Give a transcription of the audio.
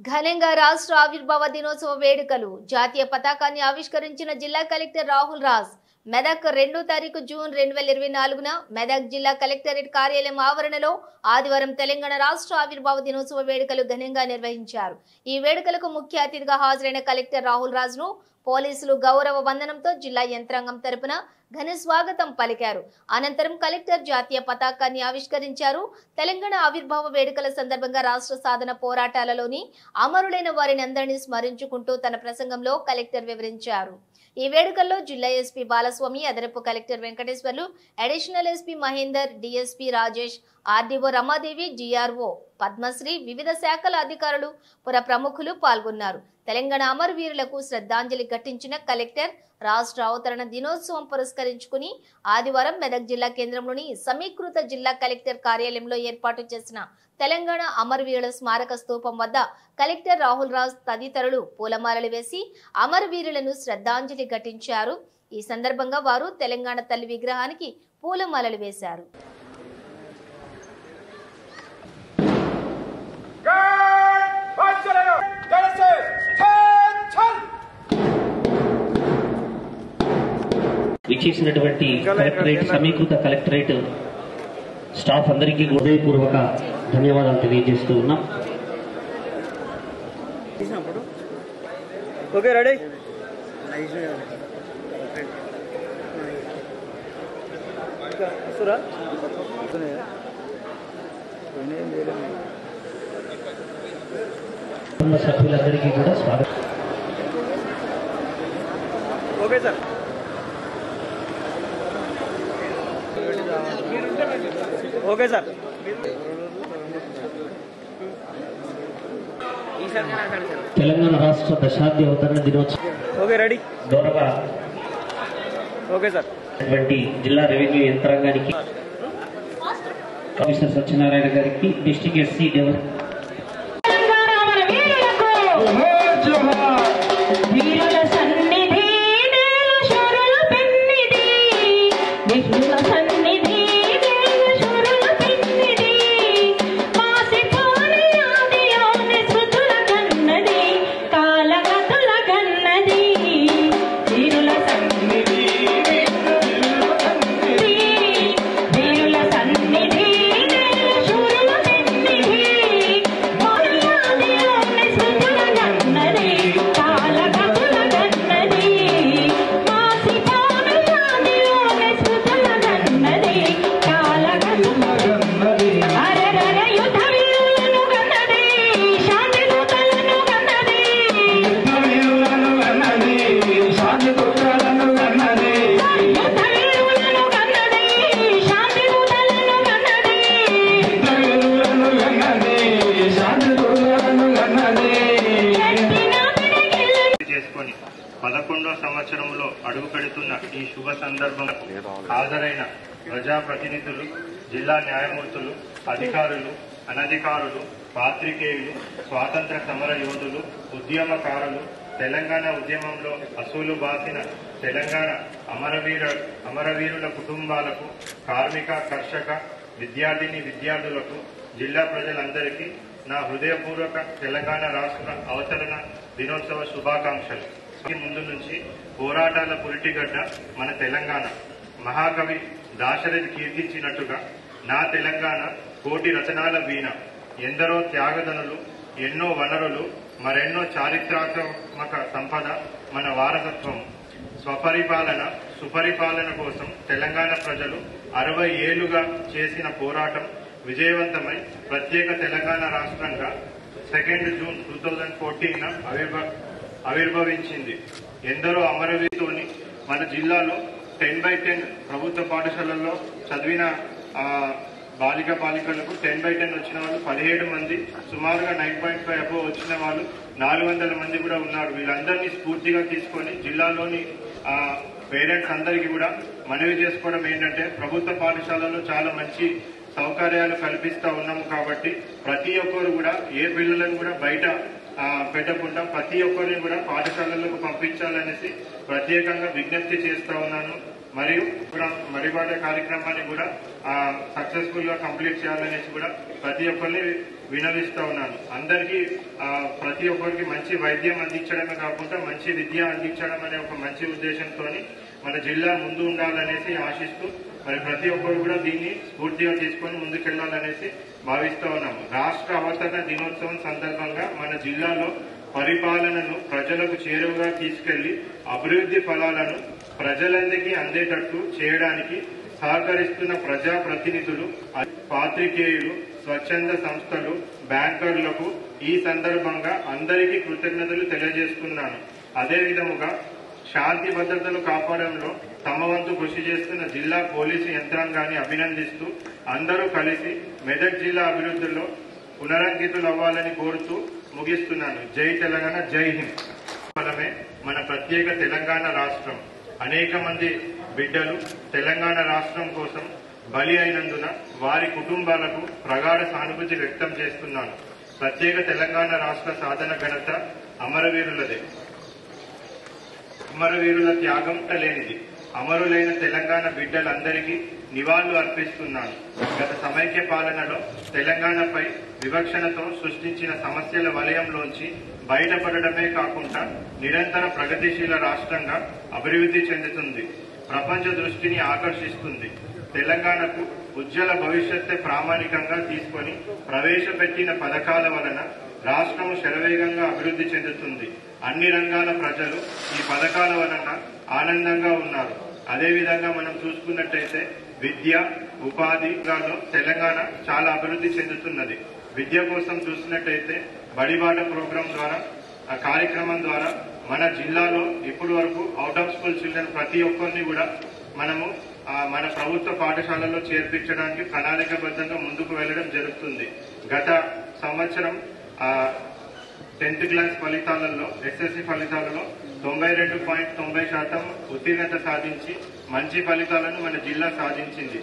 ఘనంగా రాష్ట్ర ఆవిర్భావ దినోత్సవ వేడుకలు జాతీయ పతాకాన్ని ఆవిష్కరించిన జిల్లా కలెక్టర్ రాహుల్ రాజ్ మెదక్ 2 తారీఖు జూన్ 2024న మెదక్ జిల్లా కలెక్టరేట్ కార్యాలయం ఆవరణలో ఆదివారం తెలంగాణ రాష్ట్ర ఆవిర్భావ దినోత్సవ వేడుకలు ఘనంగా నిర్వహించారు। ఈ వేడుకలకు ముఖ్య అతిథిగా హాజరైన కలెక్టర్ రాహుల్ రాజ్ ను పోలీసులు గౌరవ వందనంతో జిల్లా యంత్రాంగం తరపున ఘన స్వాగతం పలికారు। అనంతరం కలెక్టర్ జాతీయ పతాకాన్ని ఆవిష్కరించారు। తెలంగాణ ఆవిర్భావ వేడుకల సందర్భంగా రాష్ట్ర సాధన పోరాటాలలోని అమరులైన వారిని అందరినీ స్మరించుకుంటూ తన ప్రసంగంలో కలెక్టర్ వివరించారు। ఈ వేడుకల్లో జిల్లా ఎస్పీ బాలస్వామి, అదనపు collector Venkateshwarlu, additional SP Mahender, DSP Rajesh, RDO Ramadevi, GRO Padmasri, వివిధ శాఖల అధికారులు, పుర ప్రముఖులు పాల్గొన్నారు। తెలంగాణ అమరవీరులకు శ్రద్ధాంజలి ఘటించిన కలెక్టర్ రాష్ట్ర అవతరణ దినోత్సవం పురస్కరించుకుని ఆదివారం మెదక్ జిల్లా కేంద్రంలోని సమీకృత జిల్లా కలెక్టర్ కార్యాలయంలో ఏర్పాటు చేసిన తెలంగాణ అమరవీరుల స్మారక స్తూపం వద్ద కలెక్టర్ రాహుల్ రాజ్ తదితరులు పూలమాలలు వేసి అమరవీరులను శ్రద్ధాంజలి ఘటించారు। ఈ సందర్భంగా వారు తెలంగాణ తల్లి విగ్రహానికి పూలమాలలు వేశారు। విచ్చేసినటువంటి కలెక్టరేట్ సమీకృత కలెక్టరేట్ స్టాఫ్ అందరికీ హృదయపూర్వక ధన్యవాదాలు తెలియజేస్తూ ఉన్నాం। ఓకే రెడీ సభ్యులందరికీ కూడా స్వాగతం। Okay sir okay sir Telangana రాష్ట్ర దశాబ్ది అవతరణ దినోత్సవం ఓకే రెడీ గౌరవ ఓకే సార్ జిల్లా రెవెన్యూ యంత్రాంగానికి, కమిషనర్ సత్యనారాయణ గారికి, డిస్ట్రిక్ట్ ఎస్సీ డెవలప్ సంవత్సరంలో అడుగు పెడుతున్న ఈ శుభ సందర్భంలో హాజరైన ప్రజాప్రతినిధులు, జిల్లా న్యాయమూర్తులు, అధికారులు, అనధికారులు, పాత్రికేయులు, స్వాతంత్ర సమర యోధులు, ఉద్యమకారులు, తెలంగాణ ఉద్యమంలో అసూలు బాసిన తెలంగాణ అమరవీరుల కుటుంబాలకు, కార్మిక, కర్షక, విద్యార్థిని విద్యార్థులకు, జిల్లా ప్రజలందరికీ నా హృదయపూర్వక తెలంగాణ రాష్ట్ర అవతరణ దినోత్సవ శుభాకాంక్షలు। ముందు నుంచి పోరాటాల పురిటిగడ్డ మన తెలంగాణ। మహాకవి దాశరథి కీర్తించినట్టుగా నా తెలంగాణ కోటి రచనాల వీణ, ఎందరో త్యాగదనులు, ఎన్నో వనరులు, మరెన్నో చారిత్రాత్మక సంపద మన వారసత్వం। స్వపరిపాలన సుపరిపాలన కోసం తెలంగాణ ప్రజలు 60 ఏళ్లుగా చేసిన పోరాటం విజయవంతమై ప్రత్యేక తెలంగాణ రాష్ట్రంగా 2 జూన్ 2014 ఆవిర్భవించింది। ఎందరో అమరవీరులతోని మన జిల్లాలో 10/10 ప్రభుత్వ పాఠశాలల్లో చదివిన బాలికలకు 10/10 వచ్చిన వాళ్ళు 17 మంది, సుమారుగా 9.5 అబోవ్ వచ్చిన వాళ్ళు 400 మంది కూడా ఉన్నారు। వీళ్ళందరినీ స్ఫూర్తిగా తీసుకొని జిల్లాలోని పేరెంట్స్ అందరికీ కూడా మనవి చేసుకోవడం ఏంటంటే, ప్రభుత్వ పాఠశాలలో చాలా మంచి సౌకర్యాలు కల్పిస్తా ఉన్నాము కాబట్టి ప్రతి ఒక్కరు కూడా ఏ పిల్లలను కూడా బయట పెట్టకుండా ప్రతి ఒక్కరిని కూడా పాఠశాలలకు పంపించాలనేసి ప్రత్యేకంగా విజ్ఞప్తి చేస్తా ఉన్నాను। మరియు మరిపాట కార్యక్రమాన్ని కూడా సక్సెస్ఫుల్ గా కంప్లీట్ చేయాలనేసి కూడా ప్రతి ఒక్కరిని వినవిస్తా ఉన్నాను. అందరికీ ప్రతి ఒక్కరికి మంచి వైద్యం అందించడమే కాకుండా మంచి విద్య అందించడం అనే ఒక మంచి ఉద్దేశంతో మన జిల్లా ముందు ఉండాలనేసి ఆశిస్తూ మరి ప్రతి ఒక్కరు కూడా దీన్ని స్ఫూర్తిగా తీసుకొని ముందుకెళ్లాలనేసి భావిస్తూ ఉన్నాము. రాష్ట్ర అవతరణ దినోత్సవం సందర్భంగా మన జిల్లాలో పరిపాలనను ప్రజలకు చేరువగా తీసుకెళ్లి అభివృద్ధి ఫలాలను ప్రజలందరికీ అందేటట్టు చేయడానికి సహకరిస్తున్న ప్రజాప్రతినిధులు, పాత్రికేయులు, స్వచ్ఛంద సంస్థలు, బ్యాంకర్లకు ఈ సందర్భంగా అందరికీ కృతజ్ఞతలు తెలియజేస్తున్నాను. అదేవిధముగా శాంతి భద్రతలు కాపాడంలో తమ వంతు కృషి చేస్తున్న జిల్లా పోలీసు యంత్రాంగాన్ని అభినందిస్తూ అందరూ కలిసి మెదక్ జిల్లా అభివృద్ధిలో పునరంకితులవ్వాలని కోరుతూ ముగిస్తున్నాను. జై తెలంగాణ, జై హింద్. ఫలమే మన ప్రత్యేక తెలంగాణ రాష్ట్రం. అనేక మంది బిడ్డలు తెలంగాణ రాష్ట్రం కోసం బలి అయినందున వారి కుటుంబాలకు ప్రగాఢ సానుభూతి వ్యక్తం చేస్తున్నాను. ప్రత్యేక తెలంగాణ రాష్ట్ర సాధన ఘనత అమరవీరులదే. అమరవీరుల త్యాగం లేనిది. అమరులైన తెలంగాణ బిడ్డలందరికీ నివాళులు అర్పిస్తున్నాను. గత సమైక్య పాలనలో తెలంగాణపై వివక్షణతో సృష్టించిన సమస్యల వలయంలోంచి బయటపడటమే కాకుండా నిరంతర ప్రగతిశీల రాష్ట్రంగా అభివృద్ధి చెందుతుంది. ప్రపంచ దృష్టిని ఆకర్షిస్తుంది. తెలంగాణకు ఉజ్వల భవిష్యత్తే ప్రామాణికంగా తీసుకొని ప్రవేశపెట్టిన పథకాల వలన రాష్ట్రము శరవేగంగా అభివృద్ధి చెందుతుంది. అన్ని రంగాల ప్రజలు ఈ పథకాల వలన ఆనందంగా ఉన్నారు. అదేవిధంగా మనం చూసుకున్నట్టయితే విద్య, ఉపాధిలో తెలంగాణ చాలా అభివృద్ధి చెందుతున్నది. విద్య కోసం చూసినట్టయితే బడిబాట ప్రోగ్రాం ద్వారా, ఆ కార్యక్రమం ద్వారా మన జిల్లాలో ఇప్పటి వరకు అవుట్ ఆఫ్ స్కూల్ చిల్డ్రన్ ప్రతి ఒక్కరిని కూడా మనము మన ప్రభుత్వ పాఠశాలల్లో చేర్పించడానికి ప్రణాళికాబద్ధంగా ముందుకు వెళ్లడం జరుగుతుంది. గత సంవత్సరం 10th క్లాస్ ఫలితాలలో, ఎస్ఎస్సి ఫలితాలలో 92.90% ఉత్తీర్ణత సాధించి మంచి ఫలితాలను మన జిల్లా సాధించింది.